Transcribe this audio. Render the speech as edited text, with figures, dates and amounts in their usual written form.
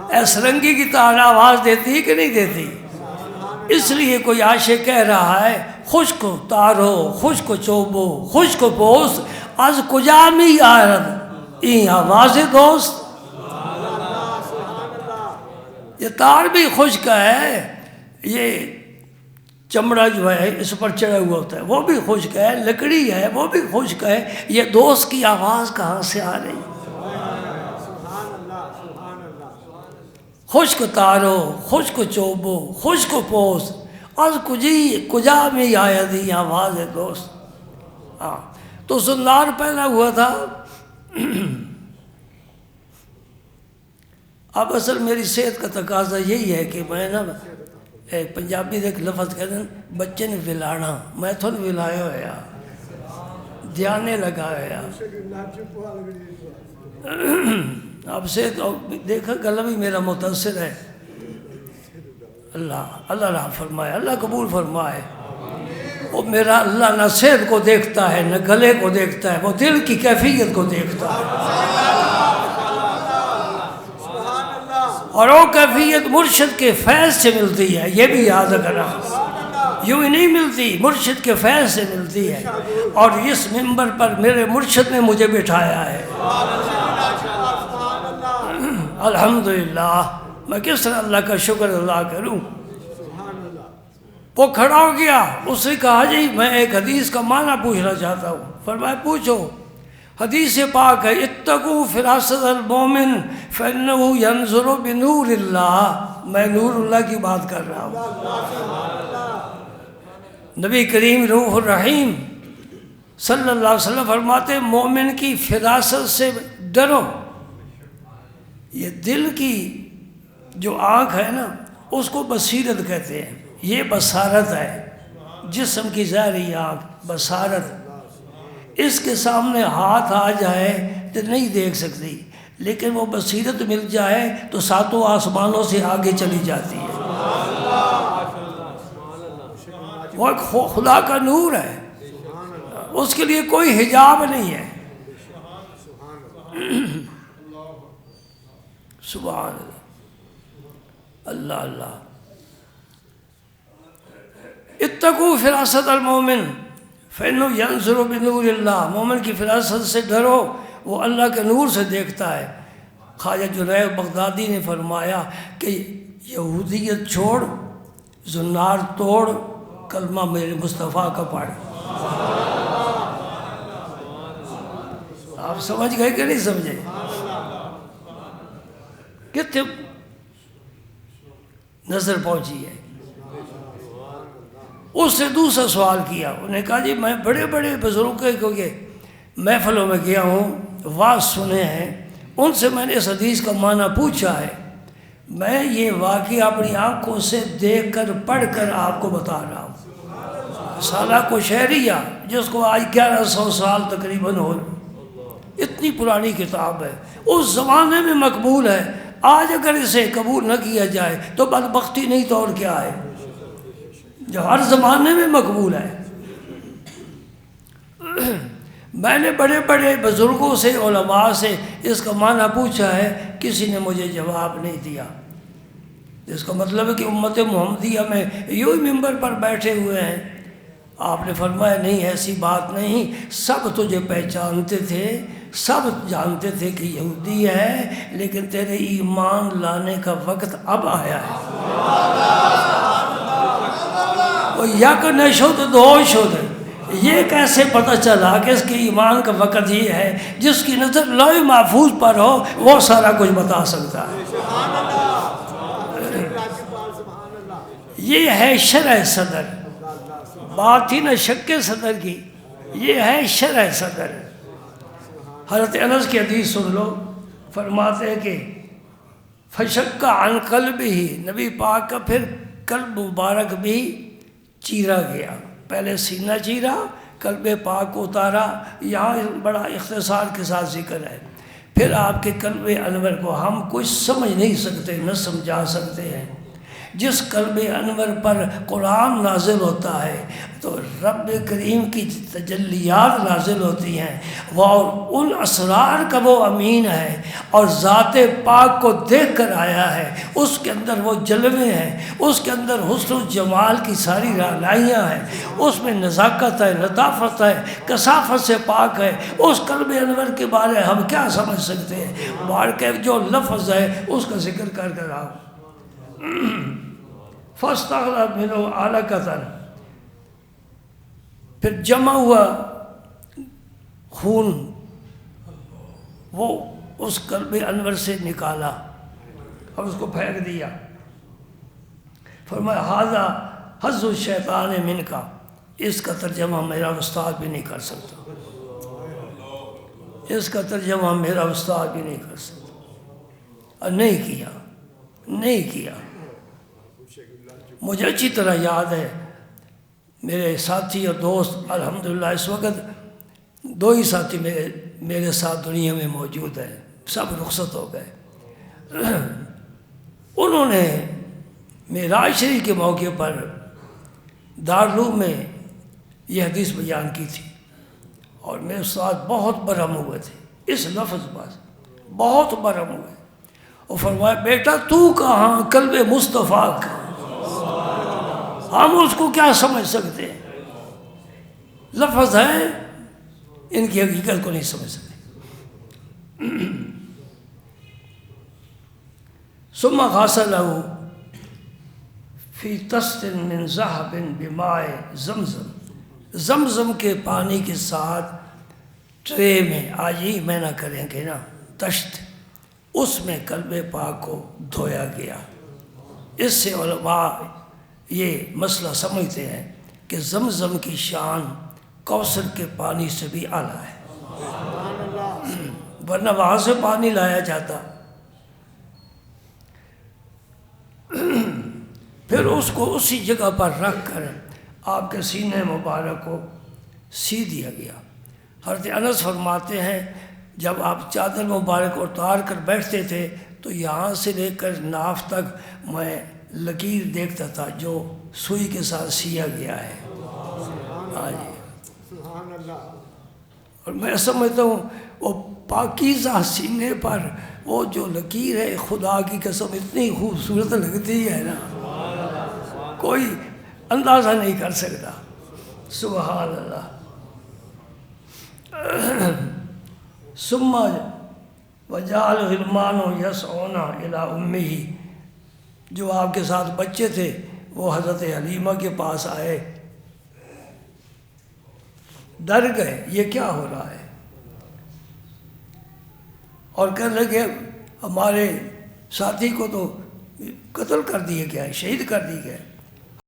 ایسرنگی کی طرح آواز دیتی کہ نہیں دیتی؟ اس لیے کوئی عاشق کہہ رہا ہے خشک تارو خشک چوبو خشک پوست از کجا می آرد این آواز دوست. یہ تار بھی خشک ہے، یہ چمڑا جو ہے اس پر چڑھا ہوا ہوتا ہے وہ بھی خشک ہے، لکڑی ہے وہ بھی خشک ہے، یہ دوست کی آواز کہاں سے آ رہی؟ خشک تارو خشک چوبو خشک پوست از کجا میں آید یہ آواز دوست. ہاں تو زنار پہنا ہوا تھا. اب اصل میری صحت کا تقاضا یہی ہے کہ میں نا پنجابی ایک لفظ کہتے ہیں بچے نے ولانا، میں تو ولایا ہوا دھیانے لگا ہوا. اب سے دیکھا گلا بھی میرا متاثر ہے. اللہ رحم فرمائے، اللہ قبول فرمائے. وہ میرا اللہ نہ صحت کو دیکھتا ہے نہ گلے کو دیکھتا ہے، وہ دل کی کیفیت کو دیکھتا ہے. اور وہ کیفیت مرشد کے فیض سے ملتی ہے، یہ بھی یاد کرنا. یوں ہی نہیں ملتی، مرشد کے فیض سے ملتی ہے. اور اس منبر پر میرے مرشد نے مجھے بٹھایا ہے. الحمدللہ. میں کس طرح اللہ کا شکر ادا کروں. وہ کھڑا ہو گیا، اس نے کہا جی میں ایک حدیث کا معنی پوچھنا چاہتا ہوں. فرمایا پوچھو. حدیث پاک ہے اتقوا فراست المومن فانہ ینظر بنور اللہ. میں نور اللہ کی بات کر رہا ہوں. نبی کریم رؤوف الرحیم صلی اللہ علیہ وسلم فرماتے ہیں مومن کی فراست سے ڈرو. یہ دل کی جو آنکھ ہے نا اس کو بصیرت کہتے ہیں. یہ بصارت ہے، جسم کی ظاہری آنکھ بصارت. اس کے سامنے ہاتھ آ جائے تو نہیں دیکھ سکتی، لیکن وہ بصیرت مل جائے تو ساتوں آسمانوں سے آگے چلی جاتی ہے. وہ ایک خدا کا نور ہے، اس کے لیے کوئی حجاب نہیں ہے. سبحان اللہ. اللہ. اتقوا فراست المومن فإنہ ینظر بنور اللہ. مومن کی فراست سے ڈرو، وہ اللہ کے نور سے دیکھتا ہے. خواجہ جنید بغدادی نے فرمایا کہ یہودیت چھوڑ، زنار توڑ، کلمہ میرے مصطفیٰ کا پڑھ. آپ سمجھ گئے کہ نہیں سمجھے؟ کتنے نظر پہنچی ہے. اس سے دوسرا سوال کیا. انہوں نے کہا جی میں بڑے بڑے بزرگوں کے محفلوں میں گیا ہوں، واعظ سنے ہیں، ان سے میں نے اس حدیث کا معنی پوچھا ہے. میں یہ واقعہ اپنی آنکھوں سے دیکھ کر پڑھ کر آپ کو بتا رہا ہوں. سالہ کوشیریہ جس کو آج 1100 سال تقریباً ہو، اتنی پرانی کتاب ہے، اس زمانے میں مقبول ہے. آج اگر اسے قبول نہ کیا جائے تو بدبختی نہیں تو اور کیا ہے، جو ہر زمانے میں مقبول ہے. میں نے بڑے بڑے بزرگوں سے، علماء سے اس کا معنی پوچھا ہے، کسی نے مجھے جواب نہیں دیا. اس کا مطلب ہے کہ امت محمدیہ میں یوں ہی ممبر پر بیٹھے ہوئے ہیں. آپ نے فرمایا نہیں، ایسی بات نہیں. سب تجھے پہچانتے تھے، سب جانتے تھے کہ یہودی ہے، لیکن تیرے ایمان لانے کا وقت اب آیا ہے. یک نشد دو شد. یہ کیسے پتہ چلا کہ اس کے ایمان کا وقت یہ ہے؟ جس کی نظر لوح محفوظ پر ہو وہ سارا کچھ بتا سکتا ہے. یہ ہے شرح صدر، بات ہی نہ شک صدر کی، یہ ہے شرح صدر. حضرت انس کی حدیث سن لو. فرماتے ہیں کہ فشق عن قلب ہی، نبی پاک کا پھر قلب مبارک بھی چیرا گیا. پہلے سینہ چیرا، قلب پاک کو اتارا. یہاں بڑا اختصار کے ساتھ ذکر ہے. پھر آپ کے قلب انور کو ہم کچھ سمجھ نہیں سکتے، نہ سمجھا سکتے ہیں. جس قلب انور پر قرآن نازل ہوتا ہے تو رب کریم کی تجلیات نازل ہوتی ہیں، وہ ان اسرار کا وہ امین ہے اور ذات پاک کو دیکھ کر آیا ہے، اس کے اندر وہ جلوے ہیں، اس کے اندر حسن و جمال کی ساری رعنائیاں ہیں، اس میں نزاکت ہے، لطافت ہے، کثافت سے پاک ہے۔ اس قلب انور کے بارے ہم کیا سمجھ سکتے ہیں؟ بار کے جو لفظ ہے اس کا ذکر کر کر آؤ۔ فَاسْتَغْرَبْ مِنْهُ عَلَقَةً، پھر جمع ہوا خون، وہ اس قلب انور سے نکالا اور اس کو پھینک دیا۔ فرمایا ھذا حظ الشیطان منک، اس کا ترجمہ میرا استاد بھی نہیں کر سکتا، اس کا ترجمہ میرا استاد بھی نہیں کر سکتا، اور نہیں کیا۔ مجھے اچھی طرح یاد ہے، میرے ساتھی اور دوست الحمدللہ اس وقت 2 ہی ساتھی میرے ساتھ دنیا میں موجود ہیں، سب رخصت ہو گئے۔ انہوں نے معراج شریف کے موقع پر دارالعلوم میں یہ حدیث بیان کی تھی، اور میرے استاد بہت برہم ہوئے تھے اس لفظ پر، بہت برہم ہوئے، اور فرمایا بیٹا تو کہاں، قلب مصطفیٰ کا، ہم اس کو کیا سمجھ سکتے ہیں؟ لفظ ہیں، ان کی حقیقت کو نہیں سمجھ سکتے۔ ثم غسلہ فی طست من ذہب بماء زمزم، زمزم کے پانی کے ساتھ ٹرے میں، آج ہی میں نہ کریں گے نا، طشت، اس میں قلب پاک کو دھویا گیا۔ اس سے علماء یہ مسئلہ سمجھتے ہیں کہ زمزم کی شان کوثر کے پانی سے بھی اعلیٰ ہے، ورنہ وہاں سے پانی لایا جاتا۔ پھر اس کو اسی جگہ پر رکھ کر آپ کے سینے مبارک کو سی دیا گیا۔ حضرت انس فرماتے ہیں جب آپ چادر مبارک اتار کر بیٹھتے تھے تو یہاں سے لے کر ناف تک میں لکیر دیکھتا تھا جو سوئی کے ساتھ سیا گیا ہے۔ اور میں سمجھتا ہوں وہ پاکیزہ سینے پر وہ جو لکیر ہے، خدا کی قسم اتنی خوبصورت لگتی ہے نا، کوئی اندازہ نہیں کر سکتا۔ سبحان اللہ۔ ثم وجعل غلمان یسعون الی امہ، جو آپ کے ساتھ بچے تھے وہ حضرت حلیمہ کے پاس آئے، ڈر گئے یہ کیا ہو رہا ہے، اور کہنے لگے ہمارے ساتھی کو تو قتل کر دیا گیا ہے، شہید کر دیا گیا ہے۔